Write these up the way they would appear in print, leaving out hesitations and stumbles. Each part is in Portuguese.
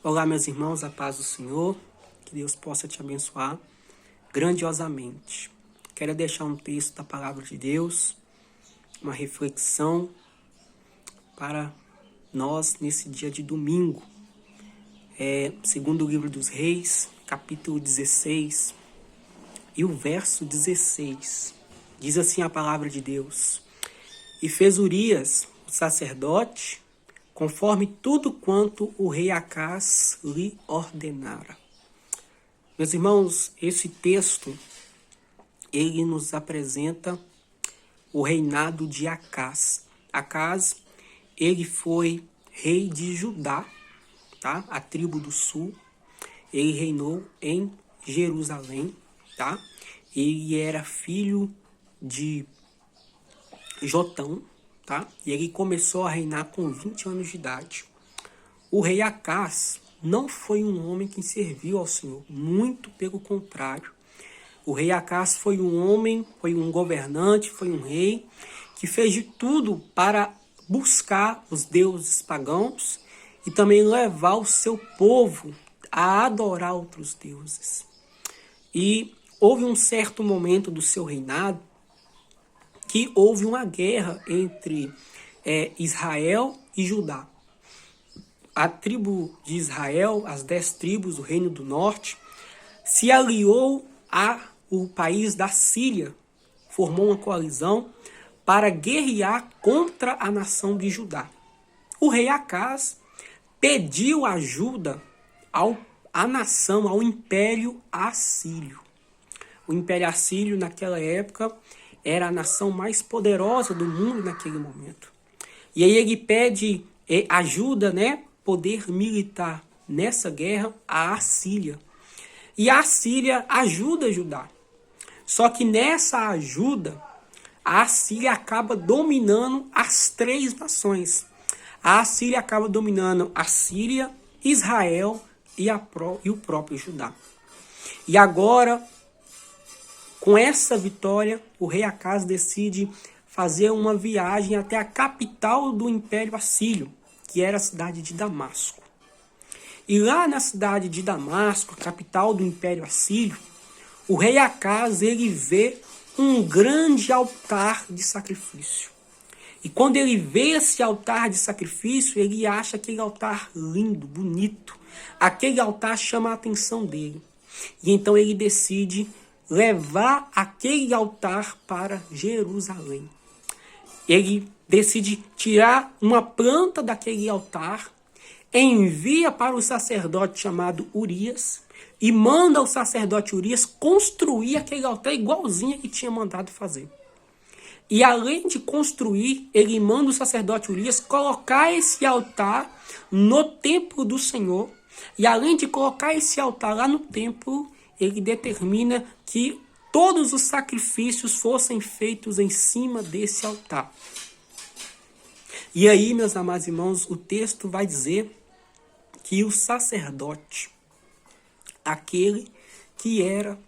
Olá, meus irmãos, a paz do Senhor, que Deus possa te abençoar grandiosamente. Quero deixar um texto da palavra de Deus, uma reflexão para nós nesse dia de domingo. Segundo o livro dos Reis, capítulo 16 e o verso 16. Diz assim a palavra de Deus: E fez Urias, o sacerdote, conforme tudo quanto o rei Acás lhe ordenara. Meus irmãos, esse texto, ele nos apresenta o reinado de Acás. Acás, ele foi rei de Judá, tá? A tribo do sul. Ele reinou em Jerusalém, tá? Ele era filho de Jotão, tá? E ele começou a reinar com 20 anos de idade. O rei Acás não foi um homem que serviu ao Senhor, muito pelo contrário. O rei Acás foi um homem, foi um governante, foi um rei que fez de tudo para buscar os deuses pagãos e também levar o seu povo a adorar outros deuses. E houve um certo momento do seu reinado que houve uma guerra entre Israel e Judá. A tribo de Israel, as 10 tribos do Reino do Norte, se aliou ao país da Síria, formou uma coalizão para guerrear contra a nação de Judá. O rei Acás pediu ajuda à nação, ao Império Assírio. O Império Assírio, naquela época, era a nação mais poderosa do mundo naquele momento. E aí ele pede ajuda, poder militar nessa guerra à Assíria. E a Assíria ajuda Judá. Só que nessa ajuda, a Assíria acaba dominando as 3 nações. A Assíria acaba dominando a Síria, Israel e o próprio Judá. E agora, com essa vitória, o rei Acás decide fazer uma viagem até a capital do Império Assírio, que era a cidade de Damasco. E lá na cidade de Damasco, capital do Império Assírio, o rei Acás, ele vê um grande altar de sacrifício. E quando ele vê esse altar de sacrifício, ele acha aquele altar lindo, bonito. Aquele altar chama a atenção dele. E então ele decide levar aquele altar para Jerusalém. Ele decide tirar uma planta daquele altar, envia para o sacerdote chamado Urias e manda o sacerdote Urias construir aquele altar igualzinho que tinha mandado fazer. E além de construir, ele manda o sacerdote Urias colocar esse altar no templo do Senhor. E além de colocar esse altar lá no templo, ele determina que todos os sacrifícios fossem feitos em cima desse altar. E aí, meus amados irmãos, o texto vai dizer que o sacerdote, aquele que era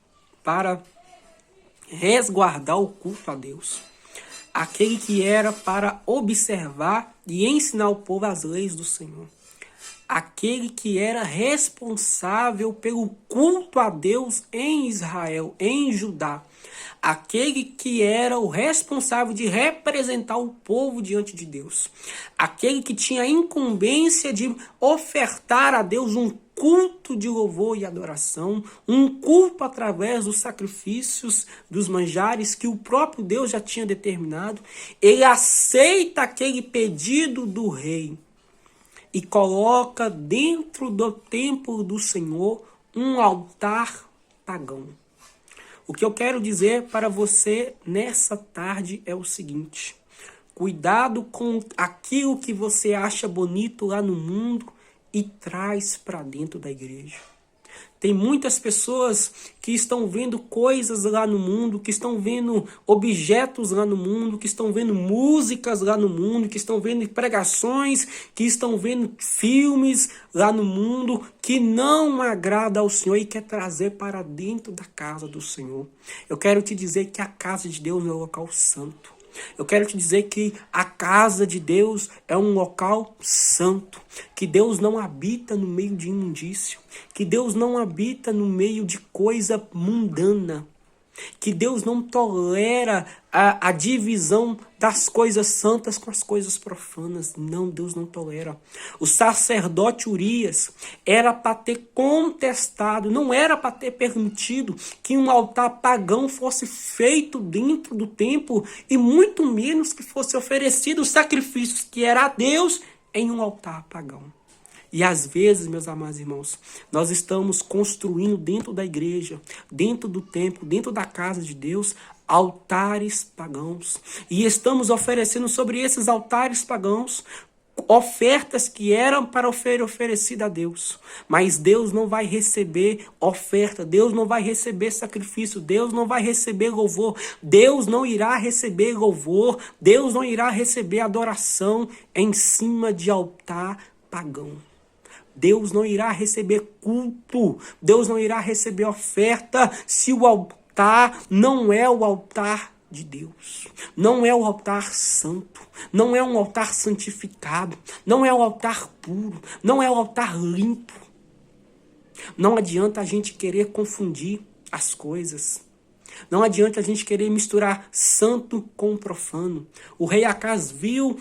para resguardar o culto a Deus, aquele que era para observar e ensinar o povo as leis do Senhor, aquele que era responsável pelo culto a Deus em Israel, em Judá, aquele que era o responsável de representar o povo diante de Deus, aquele que tinha a incumbência de ofertar a Deus um culto de louvor e adoração, um culto através dos sacrifícios, dos manjares que o próprio Deus já tinha determinado. Ele aceita aquele pedido do rei e coloca dentro do templo do Senhor um altar pagão. O que eu quero dizer para você nessa tarde é o seguinte: cuidado com aquilo que você acha bonito lá no mundo e traz para dentro da igreja. Tem muitas pessoas que estão vendo coisas lá no mundo, que estão vendo objetos lá no mundo, que estão vendo músicas lá no mundo, que estão vendo pregações, que estão vendo filmes lá no mundo, que não agrada ao Senhor e quer trazer para dentro da casa do Senhor. Eu quero te dizer que a casa de Deus é um local santo. Eu quero te dizer que a casa de Deus é um local santo, que Deus não habita no meio de imundício, que Deus não habita no meio de coisa mundana, que Deus não tolera a divisão das coisas santas com as coisas profanas. Não, Deus não tolera. O sacerdote Urias era para ter contestado, não era para ter permitido que um altar pagão fosse feito dentro do templo e muito menos que fosse oferecido os sacrifícios que era a Deus em um altar pagão. E às vezes, meus amados irmãos, nós estamos construindo dentro da igreja, dentro do templo, dentro da casa de Deus, altares pagãos. E estamos oferecendo sobre esses altares pagãos ofertas que eram para oferecidas a Deus. Mas Deus não vai receber oferta, Deus não vai receber sacrifício, Deus não vai receber louvor, Deus não irá receber louvor, Deus não irá receber adoração em cima de altar pagão. Deus não irá receber culto, Deus não irá receber oferta se o altar não é o altar de Deus. Não é o altar santo, não é um altar santificado, não é o altar puro, não é o altar limpo. Não adianta a gente querer confundir as coisas. Não adianta a gente querer misturar santo com profano. O rei Acaz viu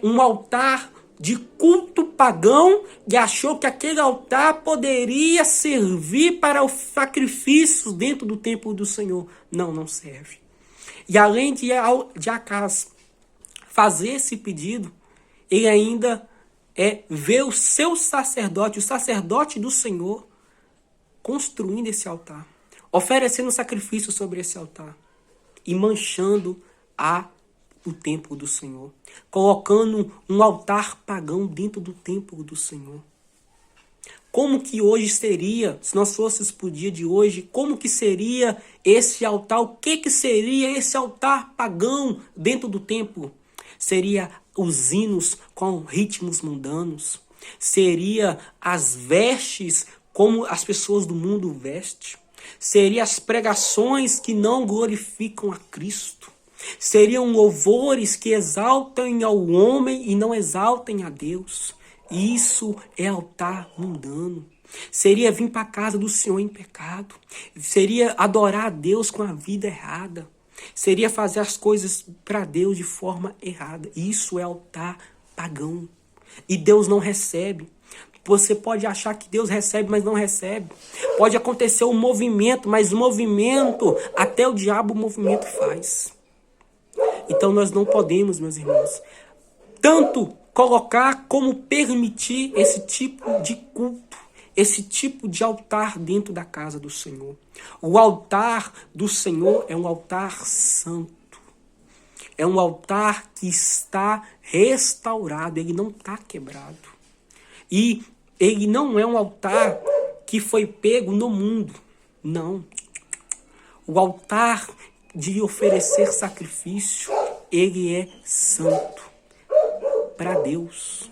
um altar de culto pagão e achou que aquele altar poderia servir para os sacrifícios dentro do templo do Senhor. Não, não serve. E além de Acaz fazer esse pedido, ele ainda vê o seu sacerdote, o sacerdote do Senhor, construindo esse altar, oferecendo sacrifício sobre esse altar e manchando o templo do Senhor, colocando um altar pagão dentro do templo do Senhor. Como que hoje seria, se nós fôssemos para o dia de hoje, como que seria esse altar? O que seria esse altar pagão dentro do templo? Seria os hinos com ritmos mundanos, seria as vestes como as pessoas do mundo vestem, seria as pregações que não glorificam a Cristo, seriam louvores que exaltem ao homem e não exaltem a Deus. Isso é altar mundano. Seria vir para a casa do Senhor em pecado. Seria adorar a Deus com a vida errada. Seria fazer as coisas para Deus de forma errada. Isso é altar pagão. E Deus não recebe. Você pode achar que Deus recebe, mas não recebe. Pode acontecer um movimento, mas o movimento, até o diabo o movimento faz. Então nós não podemos, meus irmãos, tanto colocar como permitir esse tipo de culto, esse tipo de altar dentro da casa do Senhor. O altar do Senhor é um altar santo. É um altar que está restaurado, ele não está quebrado. E ele não é um altar que foi pego no mundo, não. O altar de oferecer sacrifício, ele é santo para Deus,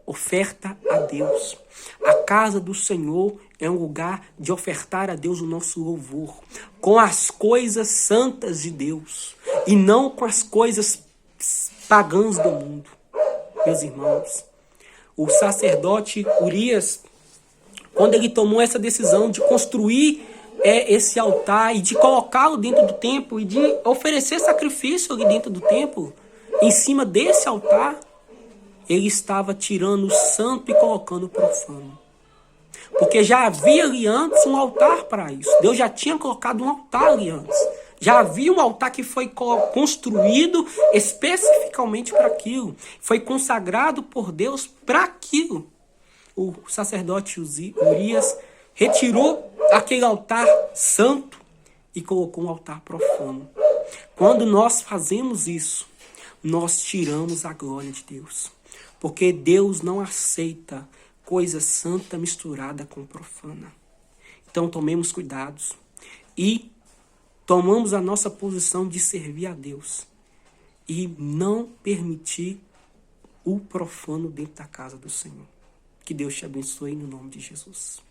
oferta a Deus. A casa do Senhor é um lugar de ofertar a Deus o nosso louvor, com as coisas santas de Deus, e não com as coisas pagãs do mundo. Meus irmãos, o sacerdote Urias, quando ele tomou essa decisão de construir esse altar e de colocá-lo dentro do templo e de oferecer sacrifício ali dentro do templo, em cima desse altar, ele estava tirando o santo e colocando o profano. Porque já havia ali antes um altar para isso. Deus já tinha colocado um altar ali antes. Já havia um altar que foi construído especificamente para aquilo. Foi consagrado por Deus para aquilo. O sacerdote Urias retirou aquele altar santo e colocou um altar profano. Quando nós fazemos isso, nós tiramos a glória de Deus. Porque Deus não aceita coisa santa misturada com profana. Então tomemos cuidados e tomamos a nossa posição de servir a Deus e não permitir o profano dentro da casa do Senhor. Que Deus te abençoe no nome de Jesus.